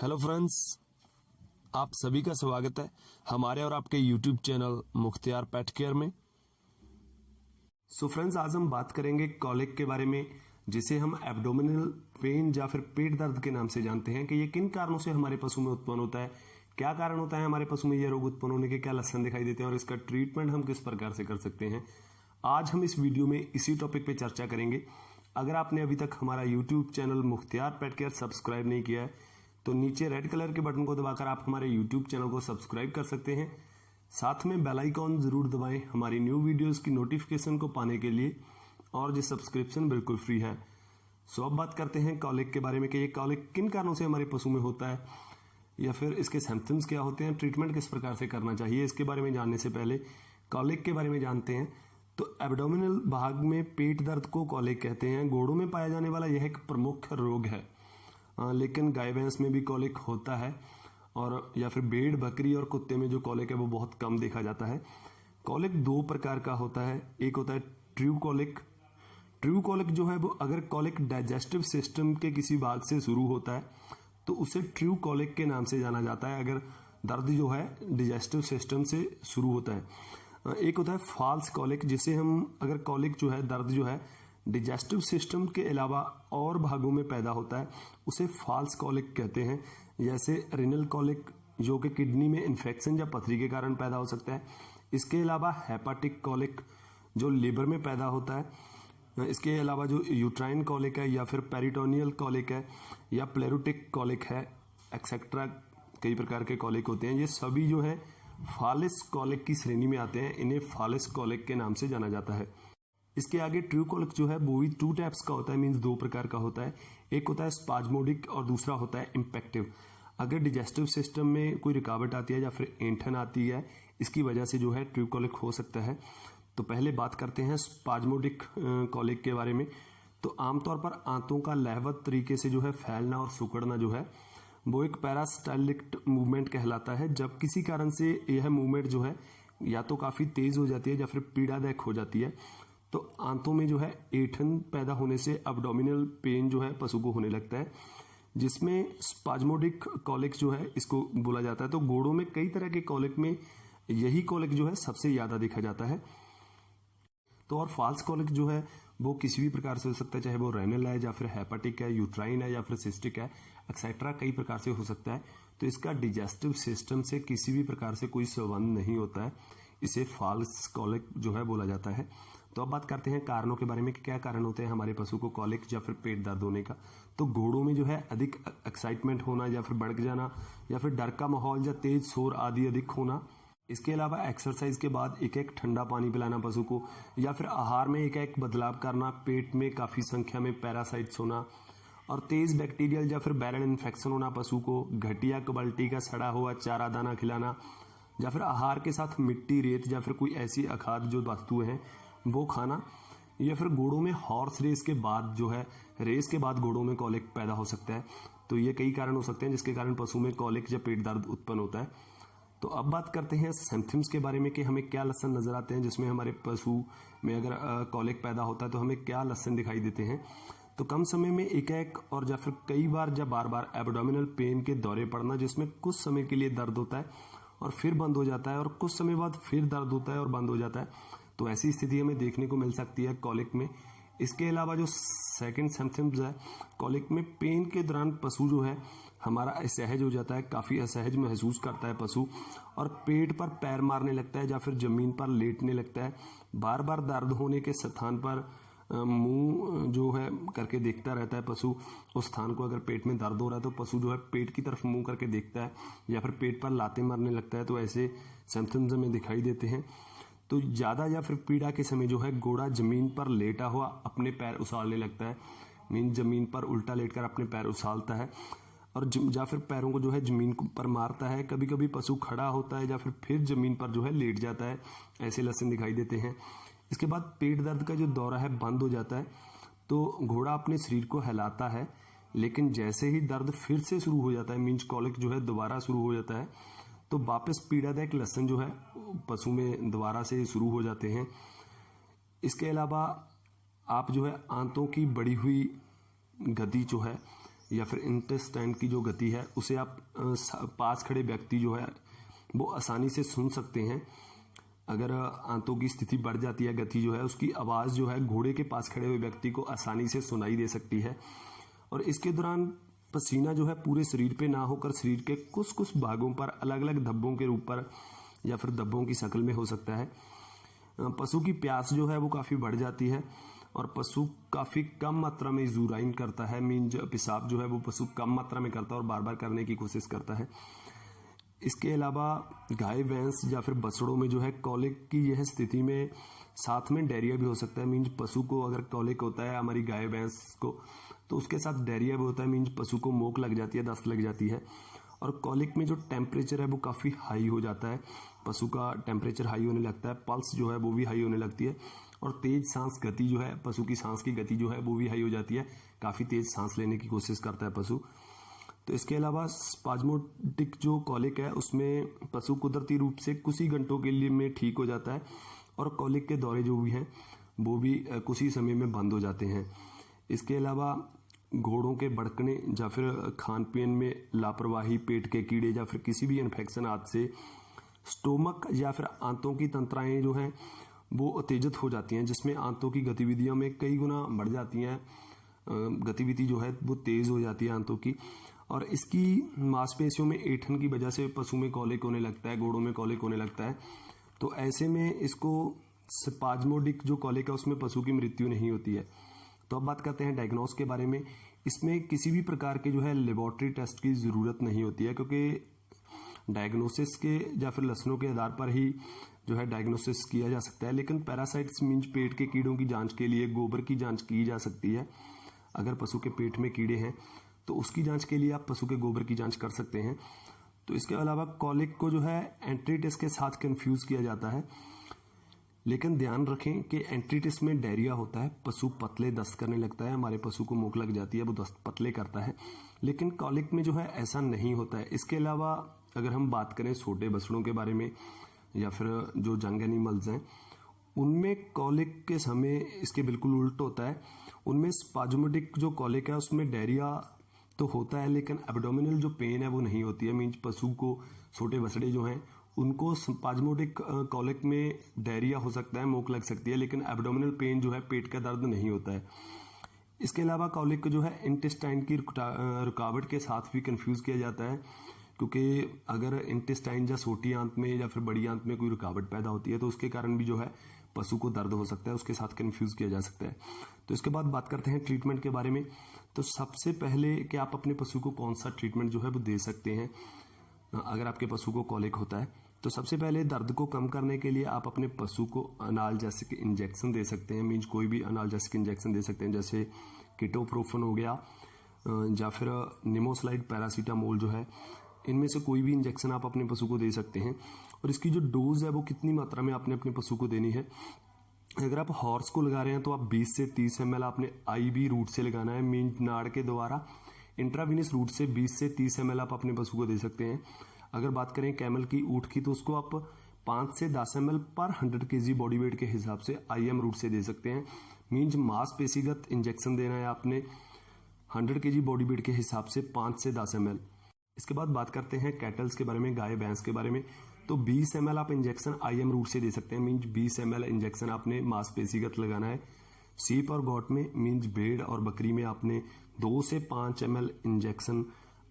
Hello friends, आप सभी का स्वागत है हमारे और आपके YouTube channel Mukhtiyar pet care में। सो फ्रेंड्स, आज हम बात करेंगे कॉलिक के बारे में, जिसे हम एब्डोमिनल पेन या फिर पेट दर्द के नाम से जानते हैं कि ये किन कारणों से हमारे पशु में उत्पन्न होता है, क्या कारण होता है हमारे पशु में यह रोग उत्पन्न होने के, क्या लक्षण दिखाई देते हैं और इसका ट्रीटमेंट हम किस प्रकार से कर सकते हैं। आज हम इस वीडियो में इसी टॉपिक पे चर्चा करेंगे। अगर आपने अभी तक हमारा YouTube channel Mukhtiyar pet care subscribe नहीं किया है तो नीचे रेड कलर के बटन को दबाकर आप हमारे YouTube चैनल को सब्सक्राइब कर सकते हैं। साथ में बेल आइकॉन जरूर दबाएं हमारी न्यू वीडियोस की नोटिफिकेशन को पाने के लिए, और ये सब्सक्रिप्शन बिल्कुल फ्री है। सो अब बात करते हैं कॉलिक के बारे में कि ये कॉलिक किन कारणों से हमारे पशु में होता है या फिर इसके सिम्टम्स क्या होते हैं, ट्रीटमेंट किस प्रकार से करना चाहिए। इसके बारे में जानने से पहले कॉलिक के बारे में जानते हैं। तो एब्डोमिनल भाग में पेट दर्द को कॉलिक कहते हैं। घोड़ों में पाया जाने वाला यह एक प्रमुख रोग है, लेकिन गाय भैंस में भी कॉलिक होता है, और या फिर भेड़ बकरी और कुत्ते में जो कॉलिक है वो बहुत कम देखा जाता है। कॉलिक दो प्रकार का होता है। एक होता है ट्रू कॉलिक। ट्रू कॉलिक जो है वो, अगर कॉलिक डाइजेस्टिव सिस्टम के किसी भाग से शुरू होता है तो उसे ट्रू कॉलिक के नाम से जाना जाता है, अगर दर्द जो है डाइजेस्टिव सिस्टम से शुरू होता है। एक होता है फॉल्स कॉलिक, जिसे हम, अगर कॉलिक जो है, दर्द जो है डाइजेस्टिव सिस्टम के अलावा और भागों में पैदा होता है, उसे फॉल्स कॉलिक कहते हैं। जैसे रिनल कॉलिक जो कि किडनी में इन्फेक्शन या पथरी के कारण पैदा हो सकता है। इसके अलावा हेपाटिक कॉलिक जो लिवर में पैदा होता है। इसके अलावा जो यूट्राइन कॉलिक है या फिर पेरिटोनियल कॉलिक है या प्लेरोटिक कॉलिक है, एक्सेट्रा कई प्रकार के कॉलिक होते हैं। ये सभी जो है फॉलिस कॉलिक की श्रेणी में आते हैं। इन्हें फॉलिस कॉलिक के नाम से जाना जाता है। इसके आगे ट्रू कॉलिक जो है वो भी टू टाइप्स का होता है, मीन्स दो प्रकार का होता है। एक होता है स्पाज्मोडिक और दूसरा होता है इम्पैक्टिव। अगर डाइजेस्टिव सिस्टम में कोई रुकावट आती है या फिर ऐंठन आती है, इसकी वजह से जो है ट्रू कॉलिक हो सकता है। तो पहले बात करते हैं स्पाज्मोडिक कॉलिक के बारे में। तो आमतौर पर आंतों का लहवत तरीके से जो है फैलना और सिकुड़ना जो है वो एक पैरास्टाइलिक मूवमेंट कहलाता है। जब किसी कारण से यह मूवमेंट जो है या तो काफी तेज हो जाती है या फिर पीड़ादायक हो जाती है, तो आंतों में जो है ऐंठन पैदा होने से अब्डोमिनल पेन जो है पशु को होने लगता है, जिसमें स्पाज्मोडिक कॉलिक जो है इसको बोला जाता है। तो घोड़ों में कई तरह के कॉलिक में यही कॉलिक जो है सबसे ज्यादा देखा जाता है। तो और फॉल्स कॉलिक जो है वो किसी भी प्रकार से हो सकता है, चाहे वो रेनल है या फिर हेपाटिक है, यूट्राइन है या फिर सिस्टिक है, एक्सेट्रा कई प्रकार से हो सकता है। तो इसका डिजेस्टिव सिस्टम से किसी भी प्रकार से कोई संबंध नहीं होता है, इसे फॉल्स कॉलिक जो है बोला जाता है। तो अब बात करते हैं कारणों के बारे में कि क्या कारण होते हैं हमारे पशु को कॉलिक या फिर पेट दर्द होने का। तो घोड़ों में जो है अधिक एक्साइटमेंट होना या फिर भड़क जाना या फिर डर का माहौल या तेज शोर आदि अधिक होना। इसके अलावा एक्सरसाइज के बाद एक एक ठंडा पानी पिलाना पशु को, या फिर आहार में एक एक बदलाव करना, पेट में काफी संख्या में पैरासाइट्स होना और तेज बैक्टीरियल या फिर बैरल इन्फेक्शन होना पशु को, घटिया क्वालिटी का सड़ा हुआ चारा दाना खिलाना, या फिर आहार के साथ मिट्टी, रेत या फिर कोई ऐसी अखाद्य जो वस्तुएं हैं वो खाना, या फिर घोड़ों में हॉर्स रेस के बाद जो है, रेस के बाद घोड़ों में कॉलिक पैदा हो सकता है। तो ये कई कारण हो सकते हैं जिसके कारण पशु में कॉलिक या पेट दर्द उत्पन्न होता है। तो अब बात करते हैं सिम्टम्स के बारे में कि हमें क्या लक्षण नजर आते हैं, जिसमें हमारे पशु में अगर कॉलिक पैदा होता है तो हमें क्या लक्षण दिखाई देते हैं। तो कम समय में एक और या फिर कई बार या बार बार एब्डोमिनल पेन के दौरे पड़ना, जिसमें कुछ समय के लिए दर्द होता है और फिर बंद हो जाता है, और कुछ समय बाद फिर दर्द होता है और बंद हो जाता है। तो ऐसी स्थिति हमें देखने को मिल सकती है कॉलिक में। इसके अलावा जो सेकंड सिम्टम्स है, कॉलिक में पेन के दौरान पशु जो है हमारा असहज हो जाता है, काफी असहज महसूस करता है पशु, और पेट पर पैर मारने लगता है या फिर जमीन पर लेटने लगता है। बार बार दर्द होने के स्थान पर मुंह जो है करके देखता रहता है पशु उस स्थान को। अगर पेट में दर्द हो रहा है तो पशु जो है पेट की तरफ मुंह करके देखता है या फिर पेट पर लाते मारने लगता है। तो ऐसे सिम्टम्स हमें दिखाई देते हैं। तो ज्यादा या फिर पीड़ा के समय जो है घोड़ा जमीन पर लेटा हुआ अपने पैर उछालने लगता है, मीन जमीन पर उल्टा लेटकर अपने पैर उछालता है, और या फिर पैरों को जो है जमीन पर मारता है। कभी कभी पशु खड़ा होता है या फिर जमीन पर जो है लेट जाता है। ऐसे लक्षण दिखाई देते हैं। इसके बाद पेट दर्द का जो दौरा है बंद हो जाता है। तो घोड़ा अपने शरीर को हिलाता है, लेकिन जैसे ही दर्द फिर से शुरू हो जाता है, मीन्स कॉलिक जो है दोबारा शुरू हो जाता है, तो वापस पीड़ादायक लक्षण जो है पशु में दोबारा से शुरू हो जाते हैं। इसके अलावा आप जो है आंतों की बढ़ी हुई गति जो है या फिर इंटेस्टाइन की जो गति है उसे आप पास खड़े व्यक्ति जो है वो आसानी से सुन सकते हैं। अगर आंतों की स्थिति बढ़ जाती है, गति जो है उसकी आवाज़ जो है घोड़े के पास खड़े हुए व्यक्ति को आसानी से सुनाई दे सकती है। और इसके दौरान पसीना जो है पूरे शरीर पे ना होकर शरीर के कुछ कुछ भागों पर अलग अलग धब्बों के रूप पर या फिर धब्बों की शक्ल में हो सकता है। पशु की प्यास जो है वो काफ़ी बढ़ जाती है और पशु काफ़ी कम मात्रा में यूराइन करता है, मीन पेशाब जो है वो पशु कम मात्रा में करता है और बार बार करने की कोशिश करता है। इसके अलावा गाय, भैंस या फिर बछड़ों में जो है कॉलिक की यह स्थिति में साथ में डायरिया भी हो सकता है। मीन्स पशु को अगर कॉलिक होता है हमारी गाय भैंस को, तो उसके साथ डायरिया भी होता है। मीन्स पशु को मोक लग जाती है, दस्त लग जाती है। और कॉलिक में जो टेम्परेचर है वो काफ़ी हाई हो जाता है, पशु का टेम्परेचर हाई होने लगता है, पल्स जो है वो भी हाई होने लगती है और तेज सांस गति जो है, पशु की सांस की गति जो है वो भी हाई हो जाती है। काफ़ी तेज सांस लेने की कोशिश करता है पशु। तो इसके अलावा स्पाज्मोटिक जो कॉलिक है उसमें पशु कुदरती रूप से कुछ ही घंटों के लिए में ठीक हो जाता है और कॉलिक के दौरे जो भी हैं वो भी कुछ ही समय में बंद हो जाते हैं। इसके अलावा घोड़ों के भड़कने या फिर खान पीन में लापरवाही, पेट के कीड़े या फिर किसी भी इन्फेक्शन आदि से स्टोमक या फिर आंतों की तंत्राएं जो हैं वो उत्तेजित हो जाती हैं, जिसमें आंतों की गतिविधियों में कई गुना बढ़ जाती हैं। गतिविधि जो है वो तेज हो जाती है आंतों की और इसकी मांसपेशियों में ऐंठन की वजह से पशु में कॉलिक होने लगता है, घोड़ों में कॉलिक होने लगता है। तो ऐसे में इसको स्पाज्मोडिक जो कॉलिक है उसमें पशु की मृत्यु नहीं होती है। तो अब बात करते हैं डायग्नोस के बारे में। इसमें किसी भी प्रकार के जो है लेबोरेटरी टेस्ट की ज़रूरत नहीं होती है, क्योंकि डायग्नोसिस के या फिर लक्षणों के आधार पर ही जो है डायग्नोसिस किया जा सकता है। लेकिन पैरासाइट्स मीन्स पेट के कीड़ों की जांच के लिए गोबर की जांच की जा सकती है। अगर पशु के पेट में कीड़े हैं तो उसकी जांच के लिए आप पशु के गोबर की जांच कर सकते हैं। तो इसके अलावा कॉलिक को जो है एंट्रीटिस के साथ कंफ्यूज किया जाता है, लेकिन ध्यान रखें कि एंट्रीटिस में डायरिया होता है, पशु पतले दस्त करने लगता है, हमारे पशु को मोक लग जाती है, वो दस्त पतले करता है। लेकिन कॉलिक में जो है ऐसा नहीं होता है। इसके अलावा अगर हम बात करें छोटे बछड़ों के बारे में या फिर जो जंग एनिमल्स हैं, उनमें कॉलिक के समय इसके बिल्कुल उल्ट होता है। उनमें स्पाज्मोडिक जो कॉलिक है उसमें डायरिया तो होता है, लेकिन एब्डोमिनल जो पेन है वो नहीं होती है। मीन्स पशु को, छोटे बछड़े जो हैं उनको स्पाज्मोडिक कॉलिक में डायरिया हो सकता है, मोक लग सकती है, लेकिन एब्डोमिनल पेन जो है, पेट का दर्द नहीं होता है। इसके अलावा कॉलिक को जो है इंटेस्टाइन की रुकावट के साथ भी कंफ्यूज किया जाता है, क्योंकि अगर इंटेस्टाइन या छोटी आंत में या फिर बड़ी आंत में कोई रुकावट पैदा होती है तो उसके कारण भी जो है पशु को दर्द हो सकता है, उसके साथ कंफ्यूज किया जा सकता है। तो इसके बाद बात करते हैं ट्रीटमेंट के बारे में। तो सबसे पहले कि आप अपने पशु को कौन सा ट्रीटमेंट जो है वो दे सकते हैं अगर आपके पशु को कॉलिक होता है। तो सबसे पहले दर्द को कम करने के लिए आप अपने पशु को अनाल्जेसिक इंजेक्शन दे सकते हैं। मीन्स कोई भी अनाल्जेसिक इंजेक्शन दे सकते हैं, जैसे कीटोप्रोफेन हो गया या फिर निमोसलाइड, पैरासीटामोल जो है, इनमें से कोई भी इंजेक्शन आप अपने पशु को दे सकते हैं। और इसकी जो डोज है वो कितनी मात्रा में आपने अपने पशु को देनी है। अगर आप हॉर्स को लगा रहे हैं तो आप 20 से 30 ml आपने IV रूट से लगाना है, मीन नाड़ के द्वारा। इंट्रावीनस रूट से 20 से 30 ml आप अपने पशु को दे सकते हैं। अगर बात करें कैमल की, ऊँट की, तो उसको आप 5 से 10 ml पर 100 kg बॉडी वेट के हिसाब से IM रूट से दे सकते हैं। मीन्स मांसपेशीगत इंजेक्शन देना है आपने 100 kg बॉडी वेट के हिसाब से 5 से 10 ml। इसके बाद बात करते हैं कैटल्स के बारे में, गाय भैंस के बारे में। तो 20 ml आप इंजेक्शन IM रूट से दे सकते हैं। मीन्स 20 ml इंजेक्शन आपने मांसपेशीगत लगाना है। सीप और गौट में, मीन्स भेड़ और बकरी में आपने 2 से 5 ml इंजेक्शन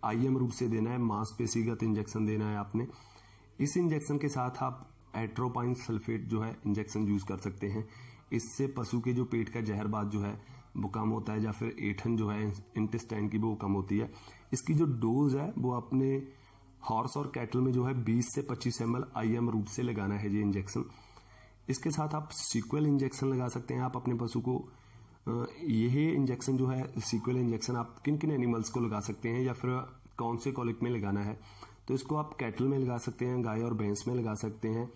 IM रूट से देना है, मांसपेशीगत इंजेक्शन देना है आपने। इस इंजेक्शन के साथ आप एट्रोपाइन सल्फेट जो है इंजेक्शन यूज कर सकते हैं। इससे पशु के जो पेट का जहरबाद जो है वो कम होता है, या फिर ऐंठन जो है इंटेस्टाइन की वो कम होती है। इसकी जो डोज है वो अपने हॉर्स और कैटल में जो है 20 से 25 ml IM रूट से लगाना है ये इंजेक्शन। इसके साथ आप सीक्वल इंजेक्शन लगा सकते हैं आप अपने पशु को। यही इंजेक्शन जो है, सीक्वल इंजेक्शन आप किन किन एनिमल्स को लगा सकते हैं या फिर कौन से कॉलिक में लगाना है। तो इसको आप कैटल में लगा सकते हैं, गाय और भैंस में लगा सकते हैं,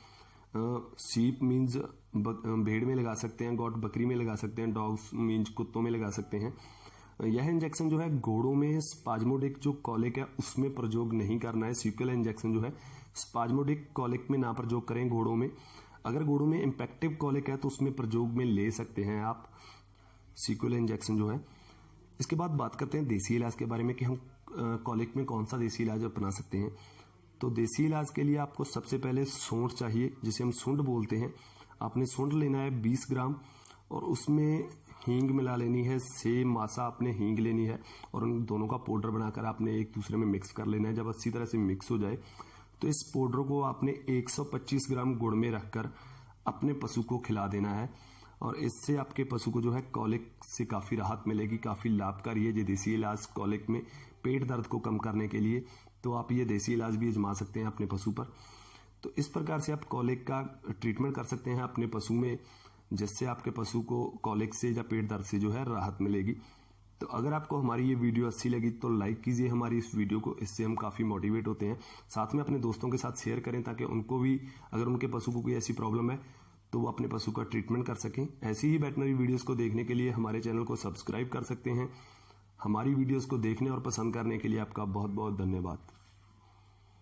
सीप मीन्स भेड़ में लगा सकते हैं, गॉट बकरी में लगा सकते हैं, डॉग्स मीन्स कुत्तों में लगा सकते हैं। यह इंजेक्शन जो है घोड़ों में स्पाज्मोडिक जो कॉलिक है उसमें प्रयोग नहीं करना है। सीक्वल इंजेक्शन जो है स्पाज्मोडिक कॉलिक में ना प्रयोग करें घोड़ों में। अगर घोड़ों में इम्पैक्टिव कॉलिक है तो उसमें प्रयोग में ले सकते हैं आप सीक्वल इंजेक्शन जो है। इसके बाद बात करते हैं देसी इलाज के बारे में कि हम कॉलिक में कौन सा देसी इलाज अपना सकते हैं। तो देसी इलाज के लिए आपको सबसे पहले सूंड चाहिए, जिसे हम सूंड बोलते हैं। आपने सूंड लेना है 20 ग्राम और उसमें हींग मिला लेनी है, सेम मासा आपने हींग लेनी है और उन दोनों का पाउडर बनाकर आपने एक दूसरे में मिक्स कर लेना है। जब अच्छी तरह से मिक्स हो जाए तो इस पाउडर को आपने 125 ग्राम गुड़ में रखकर अपने पशु को खिला देना है और इससे आपके पशु को जो है कॉलिक से काफ़ी राहत मिलेगी। काफ़ी लाभकारी है ये देसी इलाज कॉलिक में पेट दर्द को कम करने के लिए। तो आप ये देसी इलाज भी आजमा सकते हैं अपने पशु पर। तो इस प्रकार से आप कॉलिक का ट्रीटमेंट कर सकते हैं अपने पशु में, जिससे आपके पशु को कॉलिक से या पेट दर्द से जो है राहत मिलेगी। तो अगर आपको हमारी ये वीडियो अच्छी लगी तो लाइक कीजिए हमारी इस वीडियो को, इससे हम काफ़ी मोटिवेट होते हैं। साथ में अपने दोस्तों के साथ शेयर करें ताकि उनको भी, अगर उनके पशु को कोई ऐसी प्रॉब्लम है तो वो अपने पशु का ट्रीटमेंट कर सकें। ऐसी ही वेटनरी वीडियोस को देखने के लिए हमारे चैनल को सब्सक्राइब कर सकते हैं। हमारी वीडियोस को देखने और पसंद करने के लिए आपका बहुत बहुत धन्यवाद।